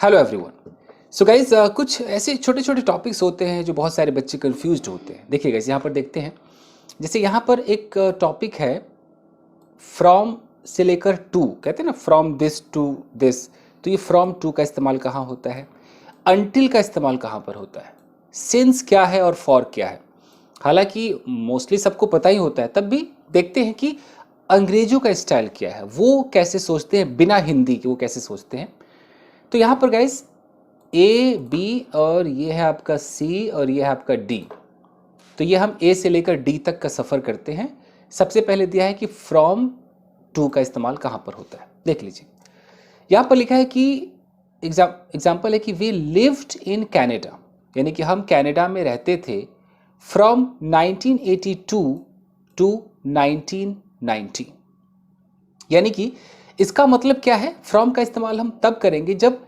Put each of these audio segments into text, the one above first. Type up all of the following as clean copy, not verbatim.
Hello everyone. So guys कुछ ऐसे छोटे छोटे टॉपिक्स होते हैं जो बहुत सारे बच्चे कंफ्यूज्ड होते हैं। देखिए गाइज, यहाँ पर देखते हैं। जैसे यहाँ पर एक टॉपिक है, फ्रॉम से लेकर टू, कहते हैं ना, फ्रॉम दिस टू दिस। तो ये फ्रॉम टू का इस्तेमाल कहाँ होता है, अनटिल का इस्तेमाल कहाँ पर होता है, सिंस क्या है और फॉर क्या है। हालांकि मोस्टली सबको पता ही होता है, तब भी देखते हैं कि अंग्रेजों का स्टाइल क्या है, वो कैसे सोचते हैं, बिना हिंदी के वो कैसे सोचते हैं। तो यहाँ पर गाइस ए बी और ये है आपका सी और ये है आपका डी। तो ये हम ए से लेकर डी तक का सफ़र करते हैं। सबसे पहले दिया है कि फ्रॉम टू का इस्तेमाल कहाँ पर होता है, देख लीजिए। यहाँ पर लिखा है कि एग्जाम्पल है कि वी लिव्ड इन कनाडा, यानी कि हम कनाडा में रहते थे फ्रॉम 1982 टू 1990। यानी कि इसका मतलब क्या है, फ्रॉम का इस्तेमाल हम तब करेंगे जब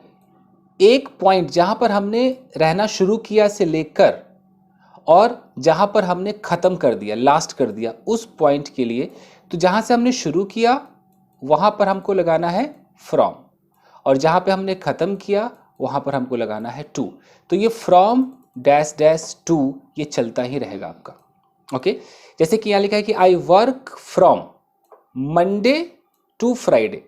एक पॉइंट जहां पर हमने रहना शुरू किया से लेकर और जहां पर हमने खत्म कर दिया, लास्ट कर दिया, उस पॉइंट के लिए, तो जहां से हमने शुरू किया वहां पर हमको लगाना है फ्रॉम, और जहां पे हमने खत्म किया वहां पर हमको लगाना है टू। तो ये फ्रॉम डैश डैश टू ये चलता ही रहेगा आपका। ओके, जैसे कि यहां लिखा है कि I work from Monday to Friday.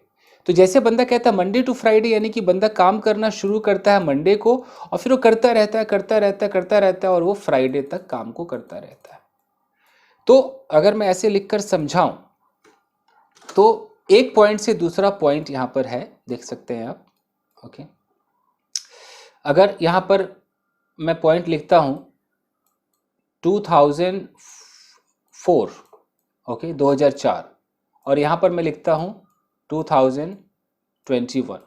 तो जैसे बंदा कहता है मंडे टू फ्राइडे, यानी कि बंदा काम करना शुरू करता है मंडे को और फिर वो करता रहता है और वो फ्राइडे तक काम को करता रहता है। तो अगर मैं ऐसे लिखकर समझाऊं तो एक पॉइंट से दूसरा पॉइंट यहां पर है, देख सकते हैं आप। ओके, अगर यहां पर मैं पॉइंट लिखता हूं 2004, ओके 2004, और यहां पर मैं लिखता हूं 2021।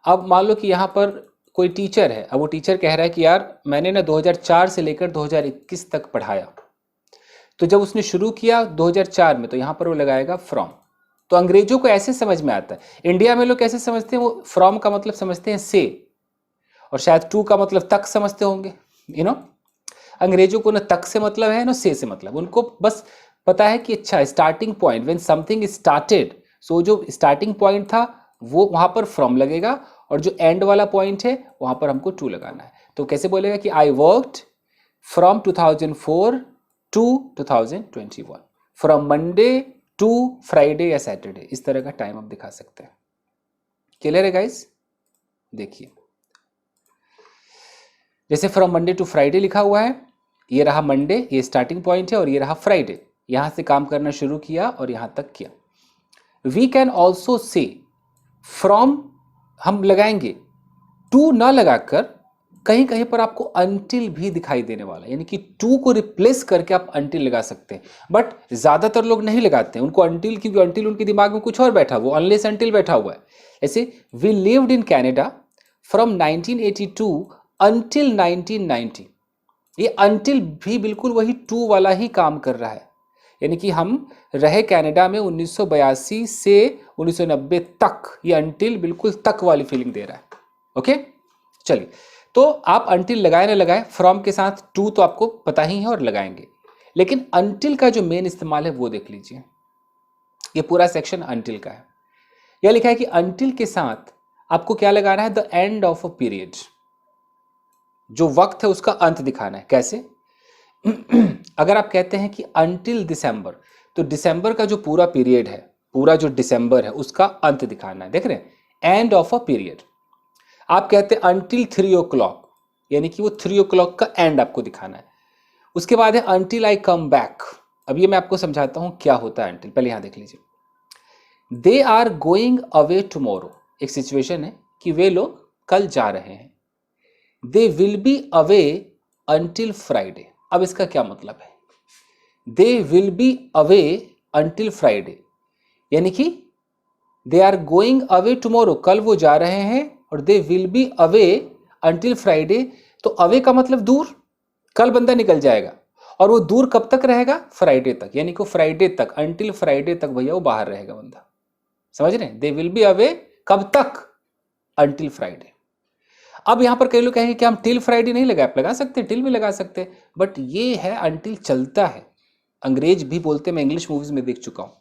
अब मान लो कि यहाँ पर कोई टीचर है, अब वो टीचर कह रहा है कि यार मैंने ना 2004 से लेकर 2021 तक पढ़ाया। तो जब उसने शुरू किया 2004 में, तो यहाँ पर वो लगाएगा फ्रॉम। तो अंग्रेजों को ऐसे समझ में आता है। इंडिया में लोग कैसे समझते हैं, वो फ्रॉम का मतलब समझते हैं से, और शायद टू का मतलब तक समझते होंगे। अंग्रेजों को ना तक से मतलब है ना से मतलब। उनको बस पता है कि अच्छा starting point, when something started, so जो स्टार्टिंग पॉइंट था वो वहां पर फ्रॉम लगेगा, और जो एंड वाला पॉइंट है वहां पर हमको टू लगाना है। तो कैसे बोलेगा कि I worked from 2004 to 2021, from Monday to Friday या सैटरडे। इस तरह का टाइम आप दिखा सकते हैं। क्लियर है गाइस? देखिए, जैसे फ्रॉम मंडे टू फ्राइडे लिखा हुआ है, ये रहा मंडे, ये स्टार्टिंग पॉइंट है, और ये रहा फ्राइडे, यहां से काम करना शुरू किया और यहां तक किया। We can also say, from हम लगाएंगे, टू ना लगाकर कहीं कहीं पर आपको अनटिल भी दिखाई देने वाला है, यानी कि टू को रिप्लेस करके आप अनटिल लगा सकते हैं। बट ज्यादातर लोग नहीं लगाते हैं उनको अनटिल, क्योंकि अनटिल उनके दिमाग में कुछ और बैठा हुआ, अनलेस अनटिल बैठा हुआ है। ऐसे we lived in Canada from 1982 until 1990। ये अनटिल भी बिल्कुल वही टू वाला ही काम कर रहा है, यानी कि हम रहे कनाडा में 1982 से 1990 तक। ये अनटिल बिल्कुल तक वाली फीलिंग दे रहा है। ओके, चलिए, तो आप अनटिल लगाए ना लगाए, फ्रॉम के साथ टू तो आपको पता ही है और लगाएंगे, लेकिन अनटिल का जो मेन इस्तेमाल है वो देख लीजिए। ये पूरा सेक्शन अनटिल का है। यह लिखा है कि अनटिल के साथ आपको क्या लगाना है, the end of a period, जो वक्त है उसका अंत दिखाना है। कैसे? अगर आप कहते हैं कि अनटिल दिसंबर, तो दिसंबर का जो पूरा पीरियड है, पूरा जो दिसंबर है उसका अंत दिखाना है। देख रहे हैं, एंड ऑफ अ पीरियड। आप कहते हैं अनटिल 3 o'clock, यानी कि वो 3 o'clock का एंड आपको दिखाना है। उसके बाद है अनटिल आई कम बैक। अब ये मैं आपको समझाता हूं क्या होता है अनटिल, पहले यहां देख लीजिए। They are going away tomorrow, एक सिचुएशन है कि वे लोग कल जा रहे हैं। They will be away until Friday. अब इसका क्या मतलब है, they will be away until Friday, यानी कि they are going away tomorrow, कल वो जा रहे हैं, और they will be away until Friday. तो अवे का मतलब दूर, कल बंदा निकल जाएगा, और वो दूर कब तक रहेगा, फ्राइडे तक, यानी कि फ्राइडे तक, अनटिल फ्राइडे तक भैया वो बाहर रहेगा बंदा। समझ रहे हैं? दे विल बी अवे कब तक, अनटिल फ्राइडे। अब यहां पर कई लोग कहेंगे कि हम टिल फ्राइडे नहीं लगाए, आप लगा सकते हैं, टिल भी लगा सकते हैं, बट ये है अनटिल चलता है। अंग्रेज भी बोलते, मैं इंग्लिश मूवीज में देख चुका हूं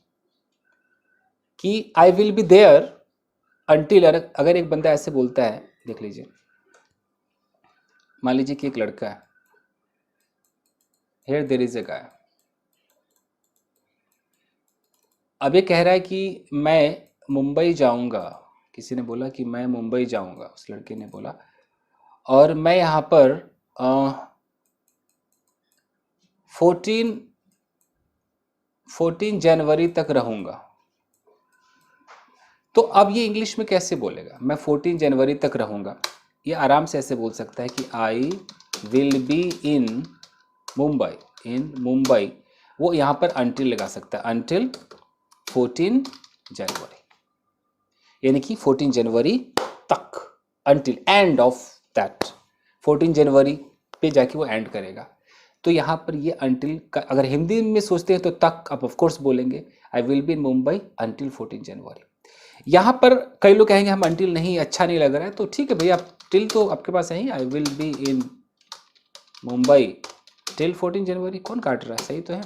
कि I will be there until. अगर एक बंदा ऐसे बोलता है देख लीजिए, मान लीजिए कि एक लड़का है, हियर देयर इज अ गाय। अब ये कह रहा है कि मैं मुंबई जाऊंगा, किसी ने बोला कि मैं मुंबई जाऊंगा, उस लड़के ने बोला, और मैं यहाँ पर 14 जनवरी तक रहूंगा। तो अब ये इंग्लिश में कैसे बोलेगा? मैं 14 जनवरी तक रहूंगा, ये आराम से ऐसे बोल सकता है कि I will be in Mumbai. वो यहाँ पर अनटिल लगा सकता है, अनटिल 14 जनवरी, यानी कि 14 जनवरी तक, अनटिल एंड ऑफ दैट, 14 जनवरी पे जाके वो एंड करेगा। तो यहाँ पर ये अनटिल का अगर हिंदी में सोचते हैं तो तक आप ऑफ कोर्स बोलेंगे, आई will be in Mumbai until 14 जनवरी। यहाँ पर कई लोग कहेंगे हम अनटिल नहीं, अच्छा नहीं लग रहा है, तो ठीक है भैया, आप टिल तो आपके पास है ही, I will be in Mumbai till 14 January, कौन काट रहा है, सही तो है,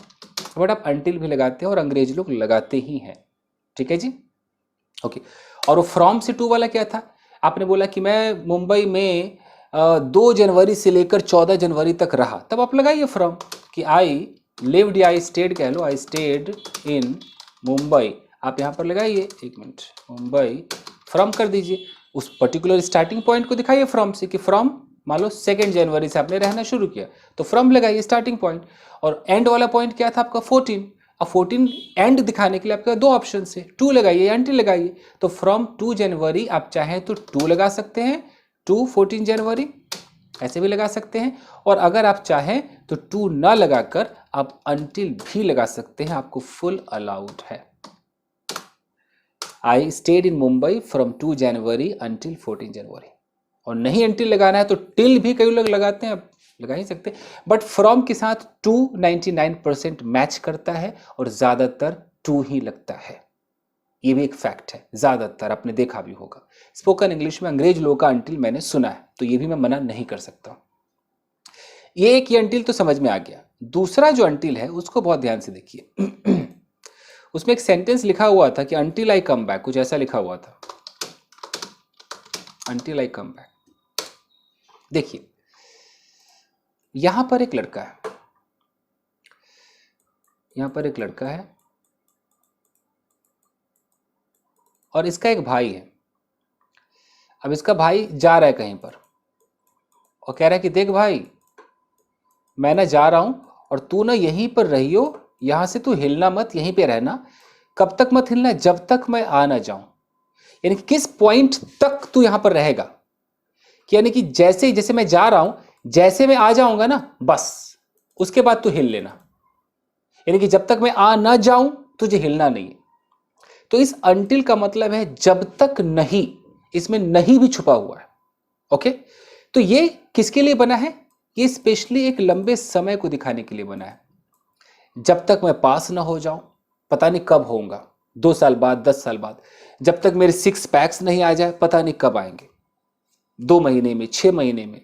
बट आप अनटिल भी लगाते हैं और अंग्रेजी लोग लगाते ही हैं, ठीक है जी, ओके। और वो फ्रॉम से टू वाला क्या था? आपने बोला कि मैं मुंबई में 2 जनवरी से लेकर 14 जनवरी तक रहा, तब आप लगाइए फ्रॉम, कि आई लिव्ड या आई स्टेड कह लो, आई स्टेड इन मुंबई, आप यहाँ पर लगाइए, एक मिनट, मुंबई फ्रॉम कर दीजिए, उस पर्टिकुलर स्टार्टिंग पॉइंट को दिखाइए फ्रॉम से, कि फ्रॉम मान लो 2 जनवरी से आपने रहना शुरू किया, तो फ्रॉम लगाइए स्टार्टिंग पॉइंट, और एंड वाला पॉइंट क्या था आपका 14, अब 14 एंड दिखाने के लिए आपके 2 ऑप्शन है, 2 लगाइए या अनटिल लगाइए, तो फ्रॉम 2 जनवरी आप चाहें तो 2 लगा सकते हैं, टू 14 जनवरी ऐसे भी लगा सकते हैं, और अगर आप चाहें तो 2 ना लगाकर आप अनटिल भी लगा सकते हैं, आपको फुल अलाउड है। I stayed in Mumbai from 2 January until 14 जनवरी, और नहीं अनटिल लगाना है तो टिल भी कई लोग लगाते हैं, आप लगा ही सकते, बट फ्रॉम के साथ 2 99% मैच करता है और ज्यादातर 2 ही लगता है, ये भी एक फैक्ट है, ज्यादातर आपने देखा भी होगा। स्पोकन इंग्लिश में अंग्रेज लोगों का अनटिल मैंने सुना है, तो ये भी मैं मना नहीं कर सकता। ये एक अनटिल तो समझ में आ गया। दूसरा जो अनटिल है उसको बहुत ध्यान से देखिए। उसमें एक सेंटेंस लिखा हुआ था कि अनटिल आई कम बैक, कुछ ऐसा लिखा हुआ था, अनटिल आई कम बैक। देखिए यहां पर एक लड़का है, यहां पर एक लड़का है और इसका एक भाई है। अब इसका भाई जा रहा है कहीं पर और कह रहा है कि देख भाई, मैं ना जा रहा हूं और तू ना यहीं पर रहियो, यहां से तू हिलना मत, यहीं पे रहना। कब तक मत हिलना? जब तक मैं आ ना जाऊं। यानी कि किस पॉइंट तक तू यहां पर रहेगा, कि यानी कि जैसे जैसे मैं जा रहा हूं, जैसे मैं आ जाऊंगा ना, बस उसके बाद तू हिल लेना। यानी कि जब तक मैं आ ना जाऊं तुझे हिलना नहीं है। तो इस अनटिल का मतलब है जब तक नहीं, इसमें नहीं भी छुपा हुआ है, ओके। तो ये किसके लिए बना है? ये स्पेशली एक लंबे समय को दिखाने के लिए बना है। जब तक मैं पास ना हो जाऊं, पता नहीं कब होऊंगा, 2 साल बाद, 10 साल बाद। जब तक मेरे 6 पैक्स नहीं आ जाए, पता नहीं कब आएंगे, 2 महीने में, 6 महीने में।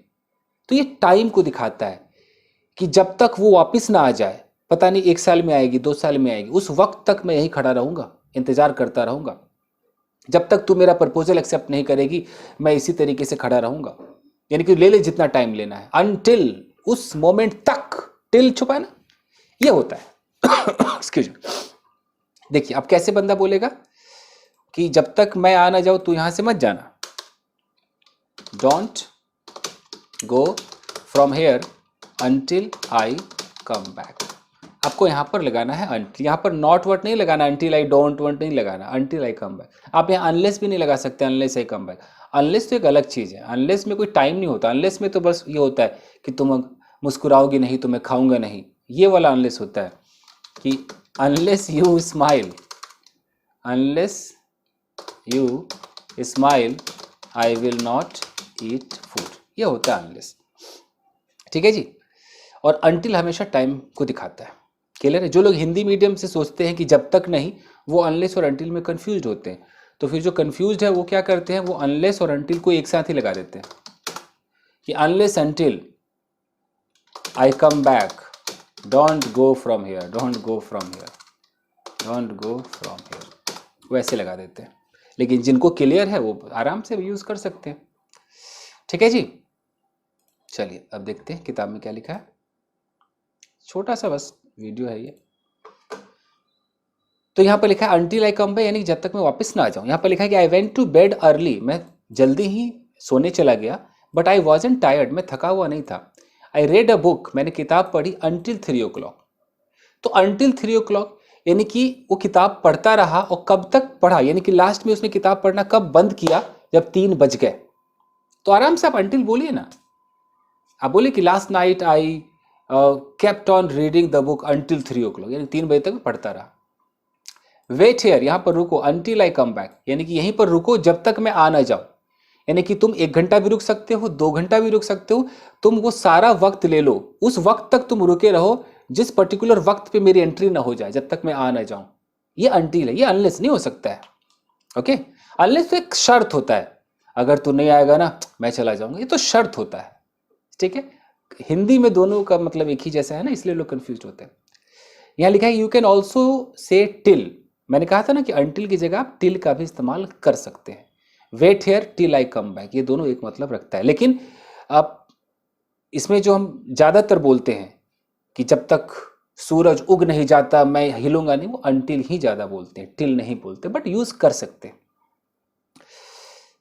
तो ये टाइम को दिखाता है कि जब तक वो वापस ना आ जाए, पता नहीं 1 साल में आएगी, 2 साल में आएगी, उस वक्त तक मैं यहीं खड़ा रहूंगा, इंतजार करता रहूंगा। जब तक तू मेरा प्रपोजल एक्सेप्ट नहीं करेगी, मैं इसी तरीके से खड़ा रहूंगा। यानी कि ले ले जितना टाइम लेना है, अनटिल, उस मोमेंट तक, टिल छुपा है ना, ये होता है। Excuse me. देखिए अब कैसे बंदा बोलेगा कि जब तक मैं आ ना जाऊं तू यहां से मत जाना, don't go from here until I come back. आपको यहां पर लगाना है अनटिल, यहां पर नॉट वर्ड नहीं लगाना, अंटिल आई डोंट वांट नहीं लगाना, अंटिल आई कम बैक। आप यहां अनलेस भी नहीं लगा सकते, unless I come back. Unless तो एक अलग चीज है, अनलेस में कोई टाइम नहीं होता, अनलेस में तो बस ये होता है कि तुम मुस्कुराओगे नहीं तो मैं खाऊंगा नहीं, ये वाला अनलेस होता है कि unless you smile, unless you smile I will not eat food, ये होता है अनलेस, ठीक है जी। और अनटिल हमेशा टाइम को दिखाता है, क्लियर है। जो लोग हिंदी मीडियम से सोचते हैं कि जब तक नहीं, वो अनलेस और अनटिल में कंफ्यूज होते हैं। तो फिर जो कंफ्यूज है वो क्या करते हैं, वो अनलेस और अनटिल को एक साथ ही लगा देते हैं कि unless until I come back, don't go from here, don't go from here, don't go from here, वैसे लगा देते हैं। लेकिन जिनको क्लियर है वो आराम से यूज कर सकते हैं। ठीक है जी। चलिए अब देखते हैं किताब में क्या लिखा है। छोटा सा बस वीडियो है ये। तो यहाँ पर लिखा है अंटिल आई कम बैक, यानी जब तक मैं वापस ना आ जाऊँ। यहाँ पर लिखा है कि I went to bed early, मैं जल्दी ही सोने चला गया। बट आई वॉजंट टायर्ड, मैं थका हुआ नहीं था। आई रेड अ बुक, मैंने किताब पढ़ी अंटिल 3 o'clock। तो अंटिल 3 o'clock यानी कि वो किताब पढ़ता रहा, और कब तक पढ़ा, यानी कि लास्ट में उसने किताब पढ़ना कब बंद किया, जब 3 बज गए। तो आराम से आप अंटिल बोलिए ना, आप बोलिए कि last night I kept on reading the book until 3 o'clock, यानी 3 बजे तक पढ़ता रहा। वेट हियर, यहां पर रुको, अंटिल आई कम बैक, यानी कि यहीं पर रुको जब तक मैं आ ना जाऊं। यानी कि तुम 1 घंटा भी रुक सकते हो, 2 घंटा भी रुक सकते हो, तुम वो सारा वक्त ले लो, उस वक्त तक तुम रुके रहो जिस पर्टिकुलर वक्त पे मेरी एंट्री ना हो जाए, जब तक मैं आ ना जाऊं। ये अंटिल है, ये अनलेस नहीं हो सकता है। ओके, अनलेस तो एक शर्त होता है, अगर तू नहीं आएगा ना मैं चला जाऊंगा, ये तो शर्त होता है। ठीक है, हिंदी में दोनों का मतलब एक ही जैसा है ना, इसलिए लोग कंफ्यूज होते हैं। यहां लिखा है यू कैन ऑल्सो से टिल, मैंने कहा था ना कि अंटिल की जगह आप टिल का भी इस्तेमाल कर सकते हैं। Wait here till I come back, ये दोनों एक मतलब रखता है। लेकिन आप इसमें जो हम ज्यादातर बोलते हैं कि जब तक सूरज उग नहीं जाता मैं हिलूंगा नहीं, वो अंटिल ही ज्यादा बोलते हैं, टिल नहीं बोलते, बट यूज कर सकते हैं।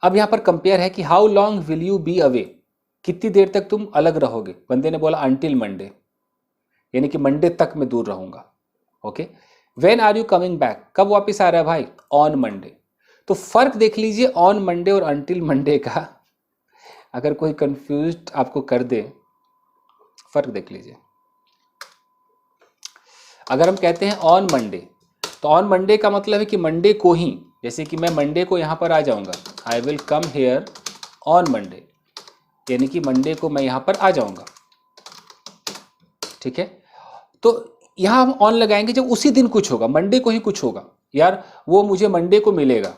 अब यहां पर कंपेयर है कि how long will you be away, कितनी देर तक तुम अलग रहोगे। बंदे ने बोला अंटिल मंडे, यानी कि मंडे तक मैं दूर रहूंगा। Okay, when are you coming back, कब वापिस आ रहा है भाई, ऑन मंडे। तो फर्क देख लीजिए ऑन मंडे और अंटिल मंडे का, अगर कोई कंफ्यूज आपको कर दे, फर्क देख लीजिए। अगर हम कहते हैं ऑन मंडे, तो ऑन मंडे का मतलब है कि मंडे को ही, जैसे कि मैं मंडे को यहां पर आ जाऊंगा, I will come here on Monday, यानी कि मंडे को मैं यहां पर आ जाऊंगा। ठीक है, तो यहां हम ऑन लगाएंगे जब उसी दिन कुछ होगा, मंडे को ही कुछ होगा, यार वो मुझे मंडे को मिलेगा,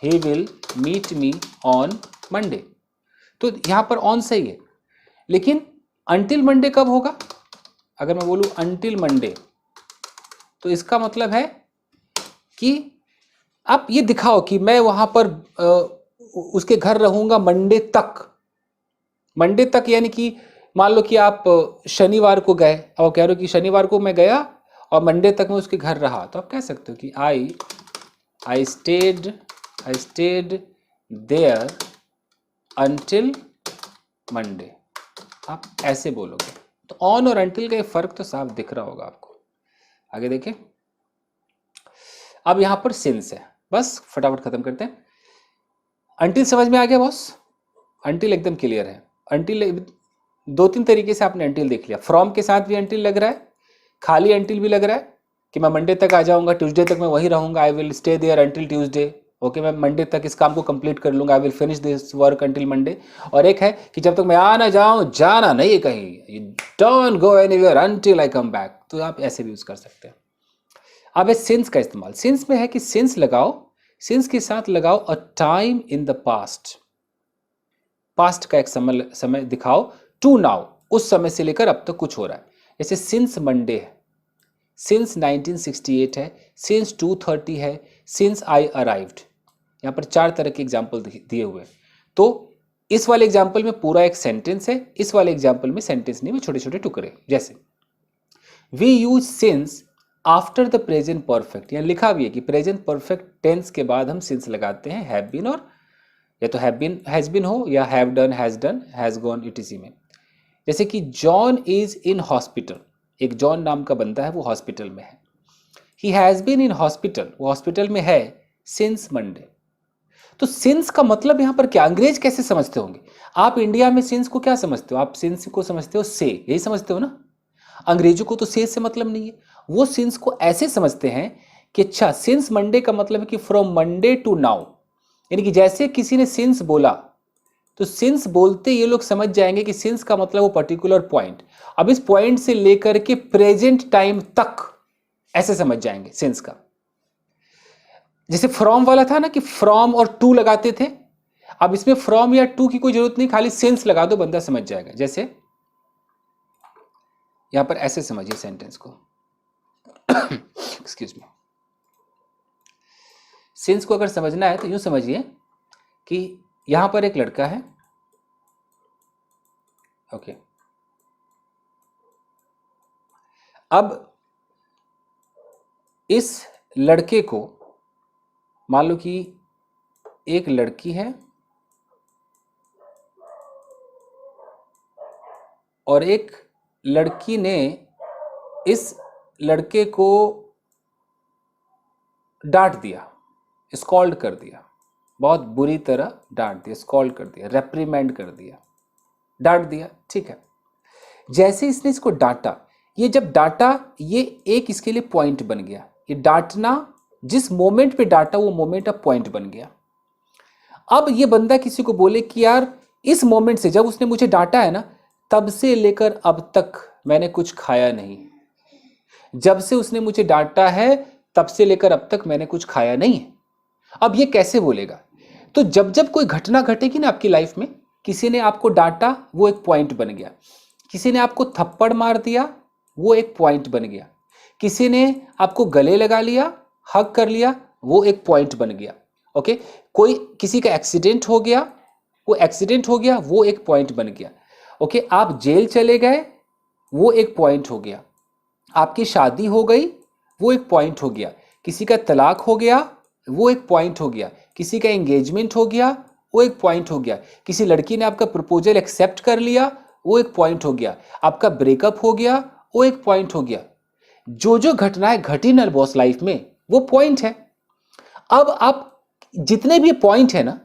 he will meet me on Monday. तो यहां पर ऑन सही है, लेकिन अंटिल मंडे कब होगा, अगर मैं बोलूं अंटिल मंडे, तो इसका मतलब है कि आप ये दिखाओ कि मैं वहां पर उसके घर रहूंगा मंडे तक। मंडे तक यानी कि मान लो कि आप शनिवार को गए और कह रहे हो कि शनिवार को मैं गया और मंडे तक मैं उसके घर रहा, तो आप कह सकते हो कि I stayed there until Monday, आप ऐसे बोलोगे। तो ऑन और अंटिल का फर्क तो साफ दिख रहा होगा आपको। आगे देखें, अब यहां पर सिंस है, बस फटाफट खत्म करते हैं। अंटिल समझ में आ गया बॉस, अंटिल एकदम क्लियर है। अंटिल 2-3 तरीके से आपने अंटिल देख लिया, फ्रॉम के साथ भी अंटिल लग रहा है, खाली अंटिल भी लग रहा है कि मैं मंडे तक आ जाऊंगा, ट्यूसडे तक मैं वहीं रहूंगा, I will stay there until Tuesday. Okay, मैं मंडे तक इस काम को कंप्लीट कर लूंगा, I will finish this work until Monday. और एक है कि जब तक मैं आ ना जाऊं, जाना नहीं है कहीं, you don't go anywhere until I come back, तो आप ऐसे भी यूज कर सकते हैं। अब है सिंस का इस्तेमाल, सिंस में है कि सिंस लगाओ, सिंस के साथ लगाओ a time in the past, past का एक समय दिखाओ, टू नाउ, उस समय से लेकर अब तक कुछ हो रहा है। जैसे सिंस मंडे है, सिंस 1968 है, सिंस 230 है, सिंस आई अराइव्ड। यहां पर 4 तरह के एग्जाम्पल दिए हुए हैं। तो इस वाले एग्जाम्पल में पूरा एक सेंटेंस है, इस वाले एग्जाम्पल में सेंटेंस नहीं में छोटे छोटे टुकड़े। जैसे we use since after the present perfect, यहां लिखा भी है कि प्रेजेंट परफेक्ट टेंस के बाद हम सिंस लगाते हैं, हैव बीन और या तो हैव बीन हैज बीन हो या have done has gone etc में। जैसे कि जॉन इज इन हॉस्पिटल, एक जॉन नाम का बंदा है, वो हॉस्पिटल में है। He has been in hospital, वो हॉस्पिटल में है सिंस मंडे। तो सिंस का मतलब यहां पर क्या, अंग्रेज कैसे समझते होंगे, आप इंडिया में सिंस को क्या समझते हो, आप सिंस को समझते हो से, यही समझते हो ना। अंग्रेजों को तो से मतलब नहीं है, वो सिंस को ऐसे समझते हैं कि अच्छा सिंस मंडे का मतलब है कि फ्रॉम मंडे टू नाउ, यानी कि जैसे किसी ने सिंस बोला तो सिंस बोलते ये लोग समझ जाएंगे कि सिंस का मतलब वो पर्टिकुलर पॉइंट, अब इस पॉइंट से लेकर के प्रेजेंट टाइम तक, ऐसे समझ जाएंगे सिंस का। जैसे फ्रॉम वाला था ना कि फ्रॉम और टू लगाते थे, अब इसमें फ्रॉम या टू की कोई जरूरत नहीं, खाली सिंस लगा दो, बंदा समझ जाएगा। जैसे यहां पर ऐसे समझिए सेंटेंस को, एक्सक्यूज मी। सिंस को अगर समझना है तो यूं समझिए कि यहां पर एक लड़का है, ओके, अब इस लड़के को मान लो कि एक लड़की है और एक लड़की ने इस लड़के को डांट दिया, स्कॉल्ड कर दिया, बहुत बुरी तरह डांट दिया, स्कॉल्ड कर दिया, रेप्रीमेंड कर दिया, डांट दिया, ठीक है। जैसे इसने इसको डांटा, ये जब डांटा, ये एक इसके लिए पॉइंट बन गया। ये डांटना, जिस मोमेंट पे डांटा वो मोमेंट अब पॉइंट बन गया। अब ये बंदा किसी को बोले कि यार इस मोमेंट से, जब उसने मुझे डांटा है ना, तब से लेकर अब तक मैंने कुछ खाया नहीं। जब से उसने मुझे डांटा है तब से लेकर अब तक मैंने कुछ खाया नहीं है। अब ये कैसे बोलेगा? तो जब जब कोई घटना घटेगी ना आपकी लाइफ में, किसी ने आपको डांटा वो एक पॉइंट बन गया, किसी ने आपको थप्पड़ मार दिया वो एक पॉइंट बन गया, किसी ने आपको गले लगा लिया, हग कर लिया, वो एक पॉइंट बन गया। ओके, कोई किसी का एक्सीडेंट हो गया, वो एक्सीडेंट हो गया, वो एक पॉइंट बन गया। ओके, आप जेल चले गए, वो एक पॉइंट हो गया। आपकी शादी हो गई, वो एक पॉइंट हो गया। किसी का तलाक हो गया, वो एक पॉइंट हो गया। किसी का एंगेजमेंट हो गया, वो एक पॉइंट हो गया। किसी लड़की ने आपका प्रपोजल एक्सेप्ट कर लिया, वो एक पॉइंट हो गया। आपका ब्रेकअप हो गया, वो एक पॉइंट हो गया। जो जो घटनाएं घटी ना बॉस लाइफ में, वो पॉइंट है। अब आप जितने भी पॉइंट है ना,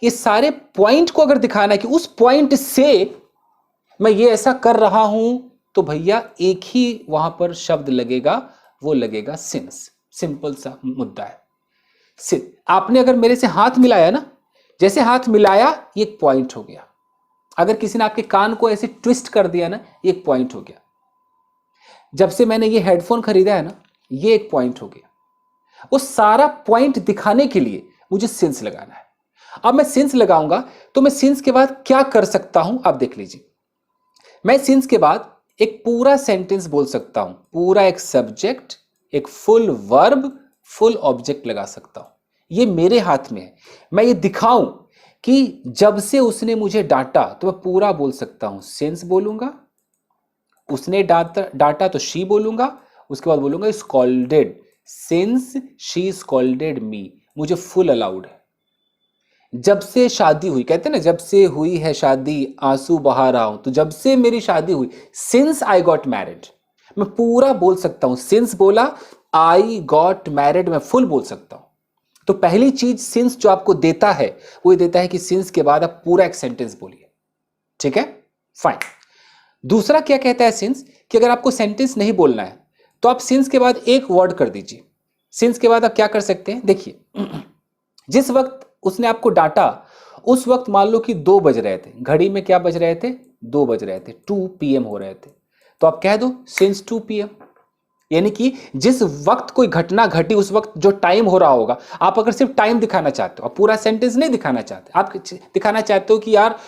ये सारे पॉइंट को अगर दिखाना है कि उस पॉइंट से मैं ये ऐसा कर रहा हूं, तो भैया एक ही वहां पर शब्द लगेगा, वो लगेगा सिंस। सिंपल सा मुद्दा है। आपने अगर मेरे से हाथ मिलाया ना, जैसे हाथ मिलाया ये एक पॉइंट हो गया। अगर किसी ने आपके कान को ऐसे ट्विस्ट कर दिया ना, ये एक पॉइंट हो गया। जब से मैंने ये हेडफोन खरीदा है ना, ये एक पॉइंट हो गया। वो सारा पॉइंट दिखाने के लिए मुझे सिंस लगाना है। अब मैं सिंस लगाऊंगा तो मैं सिंस के बाद क्या कर सकता हूं, आप देख लीजिए। मैं सिंस के बाद एक पूरा सेंटेंस बोल सकता हूं, पूरा एक सब्जेक्ट, एक फुल वर्ब, फुल ऑब्जेक्ट लगा सकता हूं। ये मेरे हाथ में है। मैं ये दिखाऊं कि जब से उसने मुझे डांटा, तो मैं पूरा बोल सकता हूं। सिंस बोलूंगा, उसने डांटा तो शी बोलूंगा, उसके बाद बोलूंगा स्कॉल्डेड, सिंस शी स्कॉल्डेड मी। मुझे फुल अलाउड है। जब से शादी हुई, कहते हैं ना, जब से हुई है शादी आंसू बहा रहा हूं, तो जब से मेरी शादी हुई, सिंस आई गॉट मैरिड, मैं पूरा बोल सकता हूं। सिंस बोला, आई गॉट मैरिड, मैं फुल बोल सकता हूं। तो पहली चीज सिंस जो आपको देता है, वो ये देता है कि सिंस के बाद आप पूरा एक सेंटेंस बोलिए। ठीक है, फाइन। दूसरा क्या कहता है सिंस, कि अगर आपको सेंटेंस नहीं बोलना है तो आप सिंस के बाद एक वर्ड कर दीजिए। सिंस के बाद आप क्या कर सकते हैं, देखिए, जिस वक्त उसने आपको डांटा, उस वक्त मान लो कि 2 बज रहे थे, घड़ी में क्या बज रहे थे, 2 बज रहे थे, 2 PM हो रहे थे, तो आप कह दो सिंस 2 PM। यानी कि जिस वक्त कोई घटना घटी, उस वक्त जो टाइम हो रहा होगा। आप अगर सिर्फ टाइम दिखाना चाहते हो, आप पूरा सेंटेंस नहीं दिखाना चाहते, आप दिखाना चाहते हो कि यार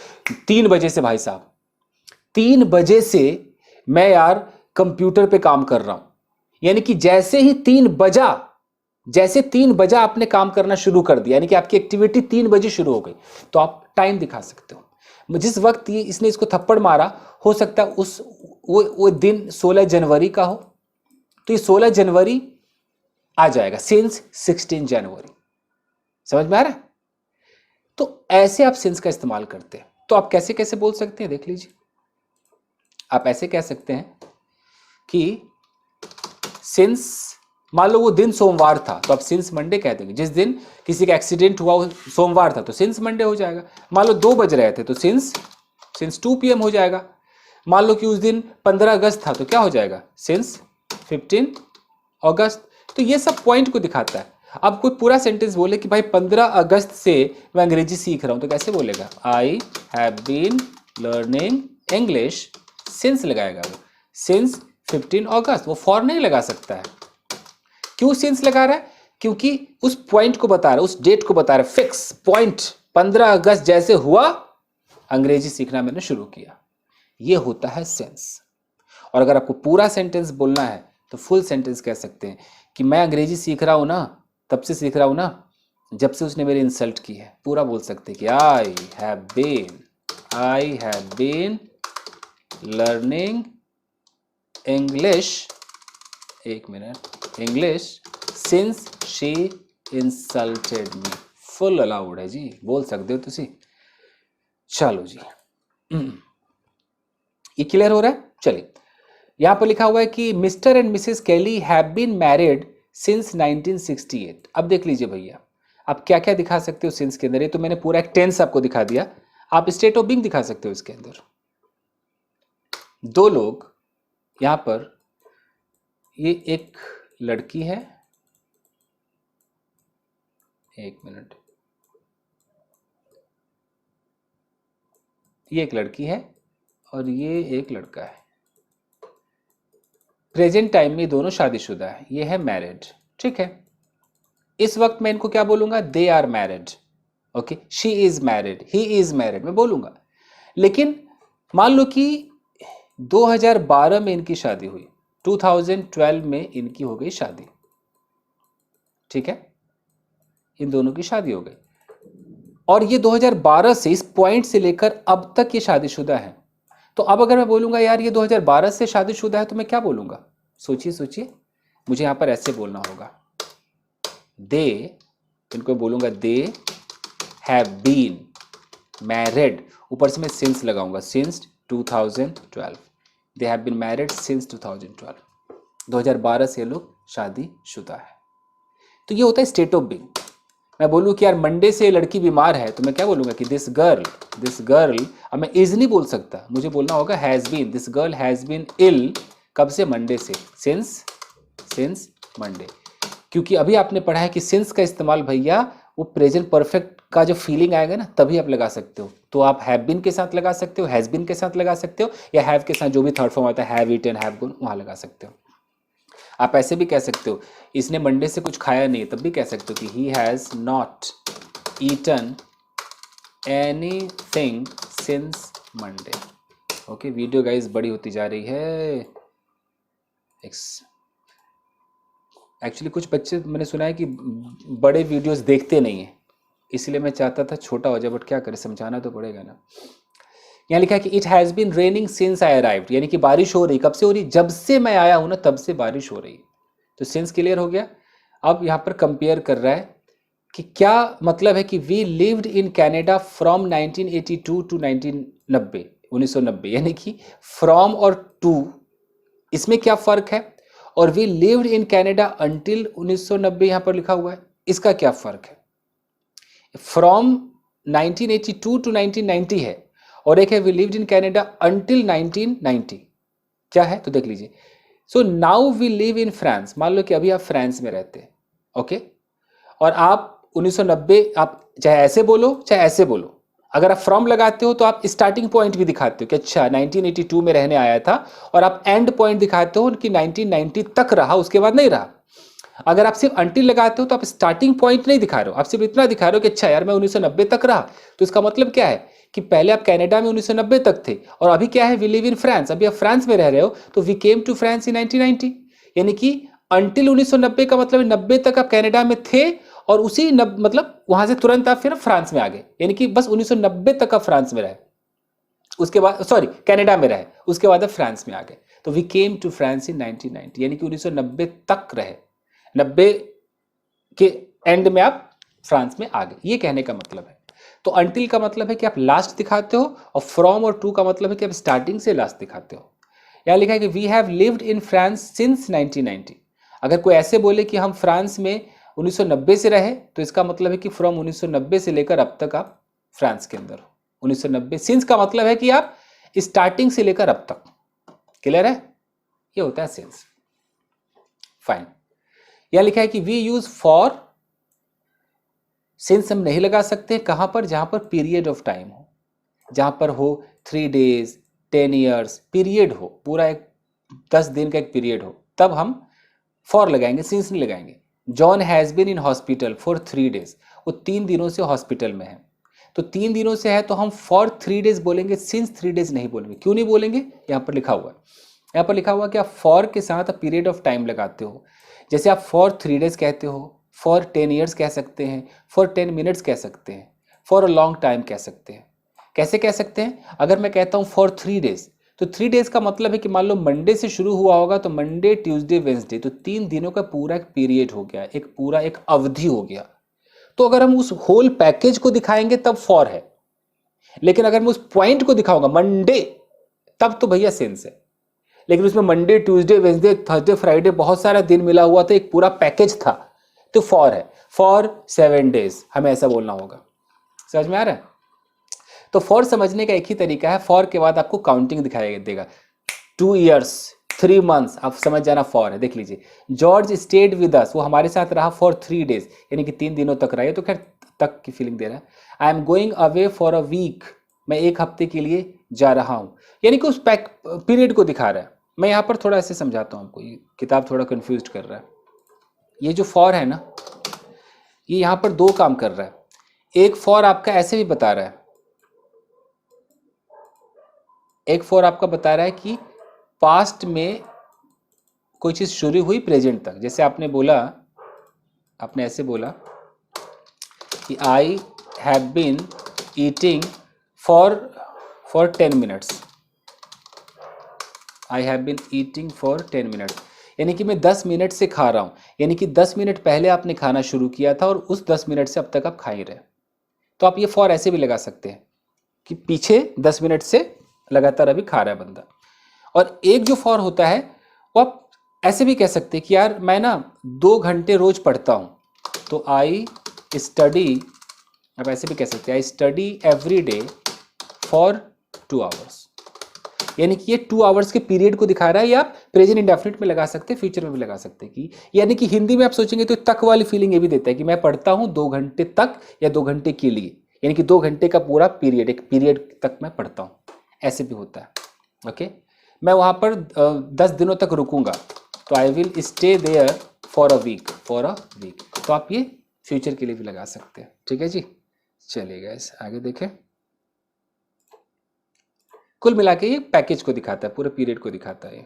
3 बजे से, भाई साहब 3 बजे से मैं यार कंप्यूटर पे काम कर रहा हूं। यानी कि जैसे ही 3 बजा, जैसे 3 बजा आपने काम करना शुरू कर दिया, यानी कि आपकी एक्टिविटी 3 बजे शुरू हो गई, तो आप टाइम दिखा सकते हो। जिस वक्त ये इसने इसको थप्पड़ मारा, हो सकता है उस वो दिन 16 जनवरी का हो, तो ये 16 जनवरी आ जाएगा, सिंस 16 जनवरी। समझ में आ रहा है? तो ऐसे आप सिंस का इस्तेमाल करते हैं। तो आप कैसे कैसे बोल सकते हैं, देख लीजिए। आप ऐसे कह सकते हैं कि सिंस, मान लो वो दिन सोमवार था, तो आप सिंस मंडे कह देंगे। जिस दिन किसी का एक्सीडेंट हुआ वो सोमवार था, तो सिंस मंडे हो जाएगा। मान लो 2 बज रहे थे, तो सिंस 2 PM हो जाएगा। मान लो कि उस दिन 15 अगस्त था, तो क्या हो जाएगा, सिंस 15 अगस्त। तो ये सब पॉइंट को दिखाता है। अब कोई पूरा सेंटेंस बोले कि भाई 15 अगस्त से मैं अंग्रेजी सीख रहा हूं, तो कैसे बोलेगा, I have been learning English since लगाएगा वो, सिंस 15 अगस्त। वो फॉर नहीं लगा सकता है। क्यों सिंस लगा रहा है, क्योंकि उस पॉइंट को बता रहा है, उस डेट को बता रहा है, फिक्स पॉइंट। 15 अगस्त जैसे हुआ, अंग्रेजी सीखना मैंने शुरू किया। ये होता है सेंस। और अगर आपको पूरा सेंटेंस बोलना है तो फुल सेंटेंस कह सकते हैं कि मैं अंग्रेजी सीख रहा हूं ना, तब से सीख रहा हूं ना जब से उसने मेरी इंसल्ट की है। पूरा बोल सकते हैं कि I have been learning English, एक minute, English since she insulted me. Full allowed है जी, बोल सकते हो तुसी। चलो जी, ये क्लियर हो रहा है। चलिए, यहां पर लिखा हुआ है कि मिस्टर एंड मिसेस केली हैव बीन मैरिड सिंस 1968। अब देख लीजिए भैया, आप क्या क्या दिखा सकते हो सिंस के अंदर। ये तो मैंने पूरा एक टेंस आपको दिखा दिया, आप स्टेट ऑफ बीइंग दिखा सकते हो इसके अंदर। दो लोग यहां पर, ये एक लड़की है, एक मिनट, ये एक लड़की है और ये एक लड़का है। प्रेजेंट टाइम में दोनों शादीशुदा है, ये है मैरिड, ठीक है। इस वक्त मैं इनको क्या बोलूंगा, they are married, okay. She is married, he is married, मैं बोलूंगा। लेकिन मान लो कि 2012 में इनकी शादी हुई, 2012 में इनकी हो गई शादी, ठीक है, इन दोनों की शादी हो गई और ये 2012 से, इस पॉइंट से लेकर अब तक ये शादीशुदा है। तो अब अगर मैं बोलूंगा यार ये 2012 से शादीशुदा है, तो मैं क्या बोलूंगा, सोचिए सोचिए। मुझे यहां पर ऐसे बोलना होगा, दे, इनको बोलूंगा दे हैव बीन मैरिड, ऊपर से मैं सिंस लगाऊंगा, since 2012, they have been married since 2012, 2012 से ये लोग शादीशुदा है। तो ये होता है स्टेट ऑफ बीइंग। मैं बोलूँ कि यार मंडे से लड़की बीमार है, तो मैं क्या बोलूँगा कि दिस गर्ल, अब मैं इज नहीं बोल सकता, मुझे बोलना होगा has been, this girl has been ill, कब से, मंडे से, सिंस मंडे। क्योंकि अभी आपने पढ़ा है कि सिंस का इस्तेमाल भैया वो प्रेजेंट परफेक्ट का जो फीलिंग आएगा ना, तभी आप लगा सकते हो। तो आप हैव बीन के साथ लगा सकते हो, हैज़ बीन के साथ लगा सकते हो, या हैव के साथ जो भी थर्ड फॉर्म आता है, हैव ईटन, हैव गॉन, वहाँ लगा सकते हो। आप ऐसे भी कह सकते हो, इसने मंडे से कुछ खाया नहीं, तब भी कह सकते हो कि he has not eaten anything since Monday. Okay, video guys बड़ी होती जा रही है। एक्चुअली कुछ बच्चे, मैंने सुना है कि बड़े वीडियोस देखते नहीं हैं, इसलिए मैं चाहता था छोटा हो जाए, बट क्या करें, समझाना तो पड़ेगा ना। यहाँ लिखा है कि it has been raining since I arrived, यानी कि बारिश हो रही, कब से हो रही, जब से मैं आया हूं ना तब से बारिश हो रही। तो सिंस क्लियर हो गया। अब यहाँ पर कंपेयर कर रहा है कि क्या मतलब है कि we lived in Canada from 1982 to 1990, 1990, यानी कि फ्रॉम और टू, इसमें क्या फर्क है, और we lived in Canada until 1990 यहाँ पर लिखा हुआ है, इसका क्या फर्क है। फ्रॉम 1982 टू 1990 है, और एक है we lived in Canada until 1990, क्या है तो देख लीजिए। So now we live in France, मान लो कि अभी आप फ्रांस में रहते हैं, ओके, और आप 1990, आप चाहे ऐसे बोलो चाहे ऐसे बोलो, अगर आप फ्रॉम लगाते हो तो आप स्टार्टिंग पॉइंट भी दिखाते हो कि अच्छा 1982 में रहने आया था, और आप एंड पॉइंट दिखाते हो कि 1990 तक रहा, उसके बाद नहीं रहा। अगर आप सिर्फ अंटिल लगाते हो तो आप स्टार्टिंग पॉइंट नहीं दिखा रहे हो, आप सिर्फ इतना दिखा रहे हो कि अच्छा यार मैं 1990 तक रहा। तो इसका मतलब क्या है कि पहले आप कनाडा में 1990 तक थे, और अभी क्या है, वी लिव इन फ्रांस, अभी आप फ्रांस में रह रहे हो, तो we came to France in 1990, यानी कि अंटिल 1990 का मतलब 90 तक आप कनाडा में थे, और उसी मतलब वहां से तुरंत आप फिर फ्रांस में आ गए, यानी कि बस 1990 तक आप फ्रांस में रहे, उसके बाद सॉरी कनाडा में रहे, उसके बाद आप फ्रांस में आ गए। तो we came to France in 1990, यानी कि 1990 तक रहे, 90 के एंड में आप फ्रांस में आ गए, ये कहने का मतलब है। तो अंटिल का मतलब है कि आप लास्ट दिखाते हो, और फ्रॉम और टू का मतलब है कि आप स्टार्टिंग से लास्ट दिखाते हो। यहां लिखा है कि we have lived in France since 1990। अगर कोई ऐसे बोले कि हम फ्रांस में 1990 से रहे, तो इसका मतलब है कि फ्रॉम 1990 से लेकर अब तक आप फ्रांस के अंदर हो। 1990 सिंस का मतलब है कि आप स्टार्टिंग से लेकर अब तक, क्लियर है, ये होता है सिंस। फाइन, यहां लिखा है कि वी यूज फॉर, सिंस हम नहीं लगा सकते कहां पर, जहां पर पीरियड ऑफ टाइम हो, जहां पर हो 3 days 10 years, पीरियड हो पूरा, एक 10 दिन का एक पीरियड हो, तब हम फॉर लगाएंगे, सिंस नहीं लगाएंगे। John has been in hospital for 3 days, वो 3 दिनों से हॉस्पिटल में है, तो 3 दिनों से है तो हम फॉर 3 days बोलेंगे, सिंस 3 days नहीं बोलेंगे। क्यों नहीं बोलेंगे, यहां पर लिखा हुआ है, यहां पर लिखा हुआ कि आप फॉर के साथ पीरियड ऑफ टाइम लगाते हो। जैसे आप फॉर 3 days कहते हो, फॉर 10 years कह सकते हैं, फॉर 10 minutes कह सकते हैं, फॉर अ लॉन्ग टाइम कह सकते हैं। कैसे कह सकते हैं, अगर मैं कहता हूं फॉर 3 days, तो 3 डेज का मतलब है कि मान लो मंडे से शुरू हुआ होगा तो मंडे ट्यूसडे वेंसडे, तो 3 दिनों का पूरा एक पीरियड हो गया, एक पूरा एक अवधि हो गया। तो अगर हम उस होल पैकेज को दिखाएंगे तब फॉर है, लेकिन अगर मैं उस पॉइंट को दिखाऊंगा मंडे, तब तो भैया सेंस है। लेकिन उसमें Monday Tuesday Wednesday Thursday Friday बहुत सारा दिन मिला हुआ था, एक पूरा पैकेज था, तो फॉर है। फॉर 7 डेज हमें ऐसा बोलना होगा। समझ में आ रहा है? तो फॉर समझने का एक ही तरीका है, फॉर के बाद आपको काउंटिंग दिखाई देगा, 2 years 3 months, आप समझ जाना फॉर है। देख लीजिए, जॉर्ज स्टेड विद अस, वो हमारे साथ रहा फॉर 3 days, यानी कि 3 दिनों तक रहा है, तो खैर तक की फीलिंग दे रहा है। I am going away for a week, मैं 1 हफ्ते के लिए जा रहा हूं, यानी कि उस पीरियड को दिखा रहा है। मैं यहाँ पर थोड़ा ऐसे समझाता हूँ आपको, ये किताब थोड़ा कंफ्यूज कर रहा है। ये जो फॉर है ना, ये यहाँ पर 2 काम कर रहा है। एक फॉर आपका ऐसे भी बता रहा है, एक फॉर आपका बता रहा है कि पास्ट में कोई चीज़ शुरू हुई प्रेजेंट तक। जैसे आपने बोला, आपने ऐसे बोला कि I have been eating for 10 minutes, I have been eating for 10 minutes, यानी कि मैं 10 मिनट से खा रहा हूँ, यानी कि 10 मिनट पहले आपने खाना शुरू किया था और उस 10 मिनट से अब तक आप खा ही रहे। तो आप ये फॉर ऐसे भी लगा सकते हैं कि पीछे 10 मिनट से लगातार अभी खा रहा है बंदा। और एक जो फॉर होता है वो आप ऐसे भी कह सकते हैं कि यार मैं ना 2 घंटे रोज पढ़ता हूँ, तो आई स्टडी, आप ऐसे भी कह सकते हैं I study every day for 2 hours, यानी कि ये 2 आवर्स के पीरियड को दिखा रहा है। या आप प्रेजेंट इंडेफिनिट में लगा सकते हैं, फ्यूचर में भी लगा सकते हैं कि, यानी कि हिंदी में आप सोचेंगे तो तक वाली फीलिंग ये भी देता है कि मैं पढ़ता हूँ 2 घंटे तक या 2 घंटे के लिए, यानी कि 2 घंटे का पूरा पीरियड, एक पीरियड तक मैं पढ़ता हूँ, ऐसे भी होता है। ओके, मैं वहाँ पर 10 दिनों तक रुकूंगा, तो I will stay there for a week, तो आप ये फ्यूचर के लिए भी लगा सकते हैं। ठीक है जी, चलिए गाइस आगे देखें। कुल मिला के ये पैकेज को दिखाता है, पूरे पीरियड को दिखाता है।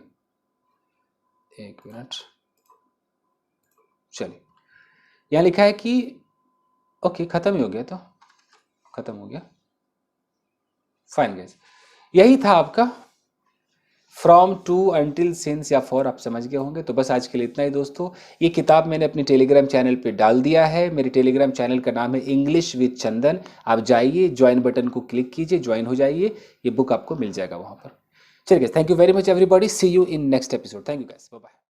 1 मिनट, चलिए यहाँ लिखा है कि ओके खत्म ही हो गया, तो खत्म हो गया, फाइन गाइस। यही था आपका फ्रॉम टू अंटिल सिंस या फॉर, आप समझ गए होंगे। तो बस आज के लिए इतना ही दोस्तों। ये किताब मैंने अपने टेलीग्राम चैनल पे डाल दिया है। मेरे टेलीग्राम चैनल का नाम है इंग्लिश विद चंदन। आप जाइए, ज्वाइन बटन को क्लिक कीजिए, ज्वाइन हो जाइए, ये बुक आपको मिल जाएगा वहाँ पर। चलिए, thank you very much everybody, see you in next episode. Thank you guys, bye bye.